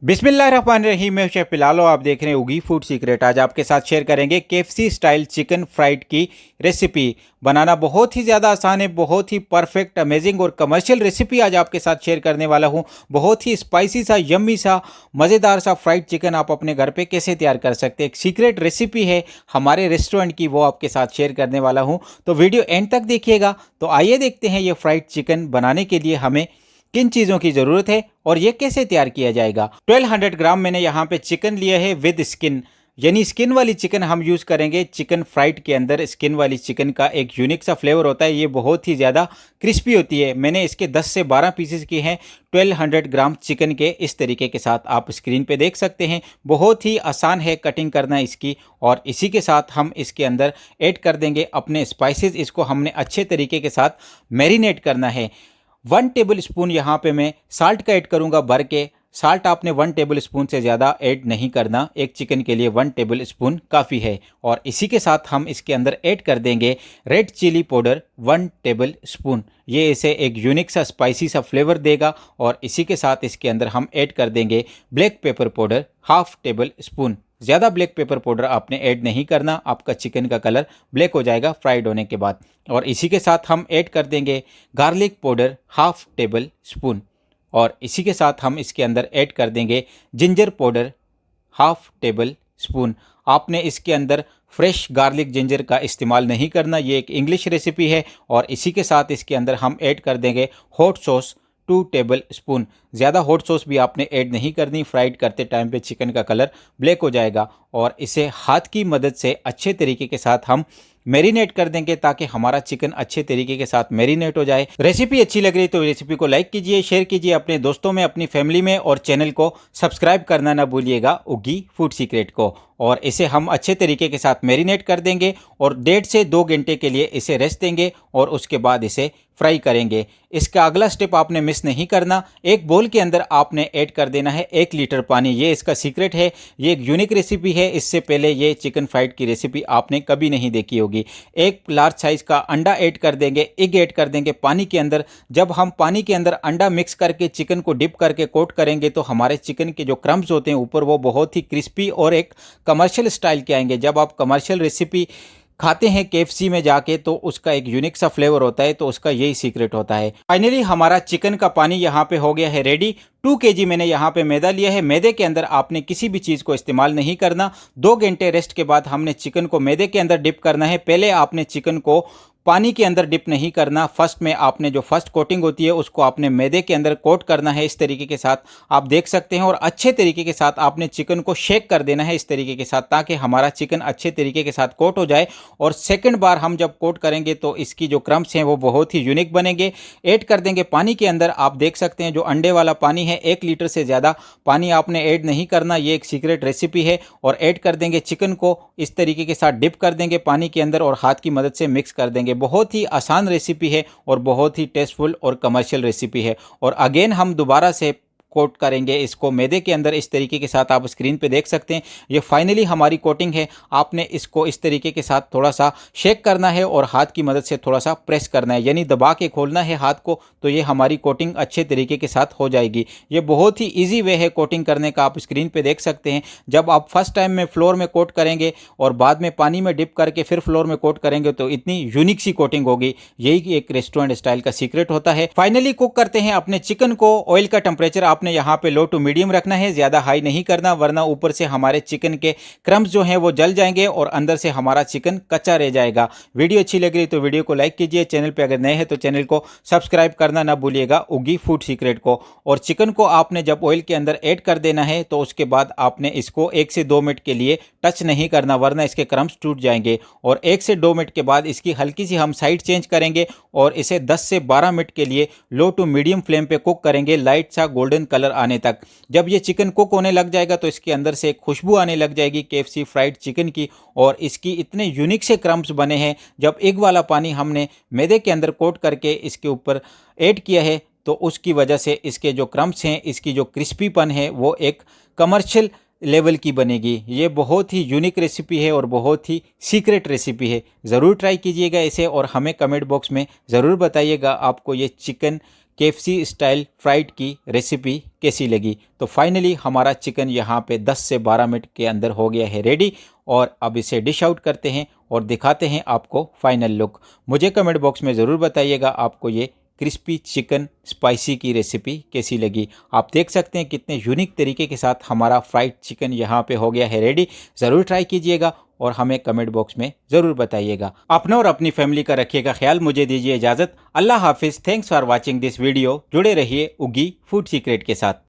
बिस्मिल्लाहिर्रहमानिर्रहीम। मैं शेफ बिलाल, आप देख रहे हैं उगी फूड सीक्रेट। आज आपके साथ शेयर करेंगे केएफसी स्टाइल चिकन फ्राइड की रेसिपी। बनाना बहुत ही ज़्यादा आसान है, बहुत ही परफेक्ट, अमेजिंग और कमर्शियल रेसिपी आज आपके साथ शेयर करने वाला हूं। बहुत ही स्पाइसी सा, यम्मी सा, मज़ेदार सा फ्राइड चिकन आप अपने घर पे कैसे तैयार कर सकते हैं। एक सीक्रेट रेसिपी है हमारे रेस्टोरेंट की, वो आपके साथ शेयर करने वाला हूँ। तो वीडियो एंड तक देखिएगा। तो आइए देखते हैं ये फ्राइड चिकन बनाने के लिए हमें किन चीज़ों की ज़रूरत है और ये कैसे तैयार किया जाएगा। 1200 ग्राम मैंने यहाँ पे चिकन लिया है विद स्किन, यानी स्किन वाली चिकन हम यूज़ करेंगे। चिकन फ्राइड के अंदर स्किन वाली चिकन का एक यूनिक सा फ्लेवर होता है, ये बहुत ही ज़्यादा क्रिस्पी होती है। मैंने इसके 10 से 12 पीसेस किए हैं 1200 ग्राम चिकन के। इस तरीके के साथ आप स्क्रीन पे देख सकते हैं। बहुत ही आसान है कटिंग करना इसकी। और इसी के साथ हम इसके अंदर ऐड कर देंगे अपने स्पाइसेस। इसको हमने अच्छे तरीके के साथ मैरिनेट करना है। 1 टेबल स्पून यहाँ पे मैं साल्ट का ऐड करूँगा भर के। साल्ट आपने 1 टेबल स्पून से ज़्यादा ऐड नहीं करना, एक चिकन के लिए 1 टेबल स्पून काफ़ी है। और इसी के साथ हम इसके अंदर ऐड कर देंगे red chilli powder 1 tablespoon. ये इसे एक यूनिक सा स्पाइसी सा फ्लेवर देगा। और इसी के साथ इसके अंदर हम ऐड कर देंगे black pepper powder 1/2 table spoon. ज़्यादा ब्लैक पेपर पाउडर आपने ऐड नहीं करना, आपका चिकन का कलर ब्लैक हो जाएगा फ्राइड होने के बाद। और इसी के साथ हम ऐड कर देंगे गार्लिक पाउडर 1/2 टेबल स्पून। और इसी के साथ हम इसके अंदर ऐड कर देंगे जिंजर पाउडर 1/2 टेबल स्पून। आपने इसके अंदर फ्रेश गार्लिक जिंजर का इस्तेमाल नहीं करना, ये एक इंग्लिश रेसिपी है। और इसी के साथ इसके अंदर हम ऐड कर देंगे हॉट सॉस 2 टेबल स्पून। ज़्यादा हॉट सॉस भी आपने ऐड नहीं करनी, फ्राइड करते टाइम पे चिकन का कलर ब्लैक हो जाएगा। और इसे हाथ की मदद से अच्छे तरीके के साथ हम मैरिनेट कर देंगे ताकि हमारा चिकन अच्छे तरीके के साथ मैरिनेट हो जाए। रेसिपी अच्छी लग रही तो रेसिपी को लाइक कीजिए, शेयर कीजिए अपने दोस्तों में, अपनी फैमिली में, और चैनल को सब्सक्राइब करना ना भूलिएगा उगी फूड सीक्रेट को। और इसे हम अच्छे तरीके के साथ मैरिनेट कर देंगे और 1.5 से 2 घंटे के लिए इसे रेस्ट देंगे और उसके बाद इसे फ्राई करेंगे। इसका अगला स्टेप आपने मिस नहीं करना। एक बोल के अंदर आपने ऐड कर देना है 1 लीटर पानी। ये इसका सीक्रेट है, ये एक यूनिक रेसिपी है। इससे पहले ये चिकन फ्राइड की रेसिपी आपने कभी नहीं देखी होगी। एक लार्ज साइज का अंडा ऐड कर देंगे, एग ऐड कर देंगे पानी के अंदर। जब हम पानी के अंदर अंडा मिक्स करके चिकन को डिप करके कोट करेंगे तो हमारे चिकन के जो क्रम्स होते हैं ऊपर, वो बहुत ही क्रिस्पी और एक कमर्शियल स्टाइल के आएंगे। जब आप कमर्शियल रेसिपी खाते हैं केएफसी में जाके तो उसका एक यूनिक सा फ्लेवर होता है, तो उसका यही सीक्रेट होता है। फाइनली हमारा चिकन का पानी यहाँ पे हो गया है रेडी। 2 kg मैंने यहाँ पे मैदा लिया है। मैदे के अंदर आपने किसी भी चीज़ को इस्तेमाल नहीं करना। 2 घंटे रेस्ट के बाद हमने चिकन को मैदे के अंदर डिप करना है। पहले आपने चिकन को पानी के अंदर डिप नहीं करना। फर्स्ट में आपने जो फर्स्ट कोटिंग होती है उसको आपने मैदे के अंदर कोट करना है। इस तरीके के साथ आप देख सकते हैं। और अच्छे तरीके के साथ आपने चिकन को शेक कर देना है इस तरीके के साथ, ताकि हमारा चिकन अच्छे तरीके के साथ कोट हो जाए। और सेकंड बार हम जब कोट करेंगे तो इसकी जो क्रम्स हैं वो बहुत ही यूनिक बनेंगे। ऐड कर देंगे पानी के अंदर। आप देख सकते हैं जो अंडे वाला पानी है, 1 लीटर से ज़्यादा पानी आपने ऐड नहीं करना, ये एक सीक्रेट रेसिपी है। और ऐड कर देंगे चिकन को, इस तरीके के साथ डिप कर देंगे पानी के अंदर और हाथ की मदद से मिक्स कर देंगे। बहुत ही आसान रेसिपी है और बहुत ही टेस्टफुल और कमर्शियल रेसिपी है। और अगेन हम दोबारा से कोट करेंगे इसको मैदे के अंदर। इस तरीके के साथ आप स्क्रीन पे देख सकते हैं। ये फाइनली हमारी कोटिंग है। आपने इसको इस तरीके के साथ थोड़ा सा शेक करना है और हाथ की मदद से थोड़ा सा प्रेस करना है, यानी दबा के खोलना है हाथ को, तो ये हमारी कोटिंग अच्छे तरीके के साथ हो जाएगी। ये बहुत ही ईजी वे है कोटिंग करने का, आप स्क्रीन पर देख सकते हैं। जब आप फर्स्ट टाइम में फ्लोर में कोट करेंगे और बाद में पानी में डिप करके फिर फ्लोर में कोट करेंगे तो इतनी यूनिक सी कोटिंग होगी। यही एक रेस्टोरेंट स्टाइल का सीक्रेट होता है। फाइनली कुक करते हैं अपने चिकन को। ऑयल का टेम्परेचर आपने यहाँ पे लो टू मीडियम रखना है, ज़्यादा हाई नहीं करना, वरना ऊपर से हमारे चिकन के क्रम्स जो हैं वो जल जाएंगे और अंदर से हमारा चिकन कच्चा रह जाएगा। वीडियो अच्छी लग रही तो वीडियो को लाइक कीजिए, चैनल पे अगर नए हैं तो चैनल को सब्सक्राइब करना ना भूलिएगा उगी फूड सीक्रेट को। और चिकन को आपने जब ऑयल के अंदर ऐड कर देना है तो उसके बाद आपने इसको 1 से 2 मिनट के लिए टच नहीं करना, वरना इसके क्रम्स टूट जाएंगे। और 1 से 2 मिनट के बाद इसकी हल्की सी हम साइड चेंज करेंगे और इसे 10 से 12 मिनट के लिए लो टू मीडियम फ्लेम पे कुक करेंगे, लाइट सा गोल्डन कलर आने तक। जब ये चिकन कुक होने लग जाएगा तो इसके अंदर से एक खुशबू आने लग जाएगी केएफसी फ्राइड चिकन की। और इसकी इतने यूनिक से क्रम्स बने हैं। जब एग वाला पानी हमने मैदे के अंदर कोट करके इसके ऊपर ऐड किया है तो उसकी वजह से इसके जो क्रम्स हैं, इसकी जो क्रिस्पीपन है वो एक कमर्शियल लेवल की बनेगी। ये बहुत ही यूनिक रेसिपी है और बहुत ही सीक्रेट रेसिपी है। ज़रूर ट्राई कीजिएगा इसे और हमें कमेंट बॉक्स में ज़रूर बताइएगा आपको ये चिकन केएफसी स्टाइल फ्राइड की रेसिपी कैसी लगी। तो फाइनली हमारा चिकन यहाँ पे 10 से 12 मिनट के अंदर हो गया है रेडी, और अब इसे डिश आउट करते हैं और दिखाते हैं आपको फाइनल लुक। मुझे कमेंट बॉक्स में ज़रूर बताइएगा आपको ये क्रिस्पी चिकन स्पाइसी की रेसिपी कैसी लगी। आप देख सकते हैं कितने यूनिक तरीके के साथ हमारा फ्राइड चिकन यहाँ पे हो गया है रेडी। ज़रूर ट्राई कीजिएगा और हमें कमेंट बॉक्स में ज़रूर बताइएगा। अपने और अपनी फैमिली का रखिएगा ख्याल। मुझे दीजिए इजाज़त। अल्लाह हाफिज़। Thanks for watching this video. जुड़े रहिए उगी फूड सीक्रेट के साथ।